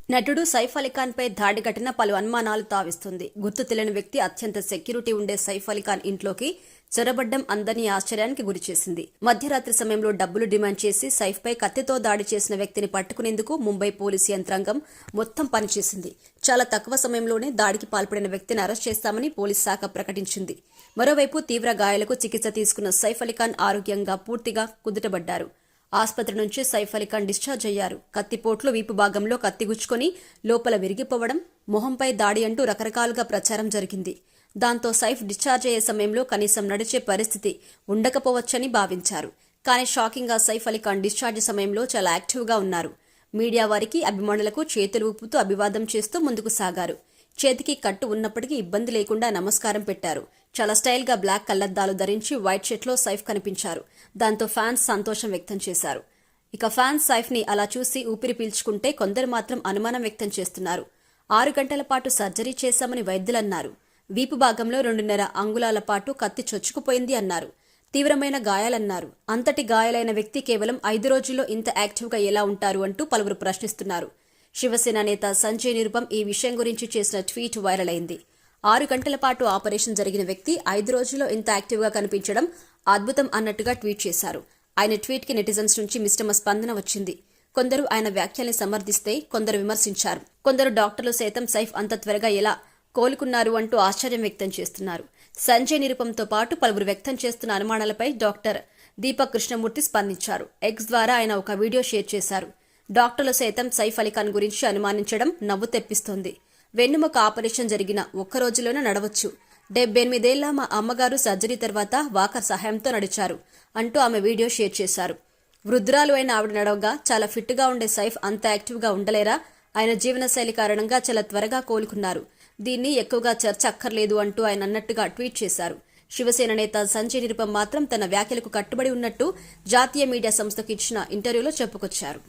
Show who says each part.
Speaker 1: నటుడు సైఫ్ అలీఖాన్ పై దాడి ఘటన పలు అనుమానాలు తావిస్తుంది. గుర్తు తెలియని వ్యక్తి అత్యంత సెక్యూరిటీ ఉండే సైఫ్ అలీఖాన్ ఇంట్లోకి చొరబడ్డం అందరినీ ఆశ్చర్యానికి గురిచేసింది. మధ్యరాత్రి సమయంలో డబ్బులు డిమాండ్ చేసి సైఫ్ పై కత్తితో దాడి చేసిన వ్యక్తిని పట్టుకునేందుకు ముంబై పోలీసు యంత్రాంగం మొత్తం పనిచేసింది. చాలా తక్కువ సమయంలోనే దాడికి పాల్పడిన వ్యక్తిని అరెస్ట్ చేస్తామని పోలీసు శాఖ ప్రకటించింది. మరోవైపు తీవ్ర గాయాలకు చికిత్స తీసుకున్న సైఫ్ అలీఖాన్ ఆరోగ్యంగా పూర్తిగా కుదుటబడ్డారు. ఆస్పత్రి నుంచి సైఫ్ అలీఖాన్ డిశ్చార్జ్ అయ్యారు. కత్తిపోట్లు వీపు భాగంలో కత్తి గుచ్చుకొని లోపల విరిగిపోవడం, మొహంపై దాడి అంటూ రకరకాలుగా ప్రచారం జరిగింది. దాంతో సైఫ్ డిశ్చార్జ్ అయ్యే సమయంలో కనీసం నడిచే పరిస్థితి ఉండకపోవచ్చని భావించారు. కానీ షాకింగ్ గా సైఫ్ అలీఖాన్ డిశ్చార్జ్ సమయంలో చాలా యాక్టివ్గా ఉన్నారు. మీడియా వారికి, అభిమానులకు చేతులు ఊపుతూ అభివాదం చేస్తూ ముందుకు సాగారు. చేతికి కట్టు ఉన్నప్పటికీ ఇబ్బంది లేకుండా నమస్కారం పెట్టారు. చాలా స్టైల్ గా బ్లాక్ కళ్లద్దాలు ధరించి వైట్ షర్ట్ లో సైఫ్ కనిపించారు. దాంతో ఫ్యాన్స్ సంతోషం వ్యక్తం చేశారు. ఇక ఫ్యాన్స్ సైఫ్ ని అలా చూసి ఊపిరి పీల్చుకుంటే, కొందరు మాత్రం అనుమానం వ్యక్తం చేస్తున్నారు. 6 గంటల పాటు సర్జరీ చేశామని వైద్యులన్నారు. వీపు భాగంలో 2.5 అంగుళాల పాటు కత్తి చొచ్చుకుపోయింది అన్నారు. తీవ్రమైన గాయాలన్నారు. అంతటి గాయాలైన వ్యక్తి కేవలం 5 రోజుల్లో ఇంత యాక్టివ్గా ఎలా ఉంటారు అంటూ పలువురు ప్రశ్నిస్తున్నారు. శివసేన నేత సంజయ్ నిరుపమ్ ఈ విషయం గురించి చేసిన ట్వీట్ వైరల్ అయింది. 6 గంటల పాటు ఆపరేషన్ జరిగిన వ్యక్తి 5 రోజుల్లో ఇంత యాక్టివ్గా కనిపించడం అద్భుతం అన్నట్టుగా ట్వీట్ చేశారు. ఆయన ట్వీట్ కి నెటిజన్స్ నుంచి మిశ్రమ స్పందన వచ్చింది. కొందరు ఆయన వ్యాఖ్యల్ని సమర్థిస్తే, కొందరు విమర్శించారు. కొందరు డాక్టర్లు సైతం సైఫ్ అంత త్వరగా ఎలా కోలుకున్నారు అంటూ ఆశ్చర్యం వ్యక్తం చేస్తున్నారు. సంజయ్ నిరుపంతో పాటు పలువురు వ్యక్తం చేస్తున్న అనుమానాలపై డాక్టర్ దీపక్ కృష్ణమూర్తి స్పందించారు. ఎక్స్ ద్వారా ఆయన ఒక వీడియో షేర్ చేశారు. డాక్టర్లు సైతం సైఫ్ అలీఖాన్ గురించి అనుమానించడం నవ్వు తెప్పిస్తోంది. వెన్నుముక ఆపరేషన్ జరిగిన ఒక్క రోజులోనే నడవచ్చు. 78 ఏళ్ల మా అమ్మగారు సర్జరీ తర్వాత వాకర్ సహాయంతో నడిచారు అంటూ ఆమె వీడియో షేర్ చేశారు. వృద్ధురాలు అయిన ఆవిడ నడవగా చాలా ఫిట్ గా ఉండే సైఫ్ అంత యాక్టివ్ గా ఉండలేరా? ఆయన జీవనశైలి కారణంగా చాలా త్వరగా కోలుకున్నారు. దీన్ని ఎక్కువగా చర్చ అక్కర్లేదు అంటూ ఆయన అన్నట్టుగా ట్వీట్ చేశారు. శివసేన నేత సంజయ్ నిరుపమ్ మాత్రం తన వ్యాఖ్యలకు కట్టుబడి ఉన్నట్టు జాతీయ మీడియా సంస్థకు ఇచ్చిన ఇంటర్వ్యూలో చెప్పుకొచ్చారు.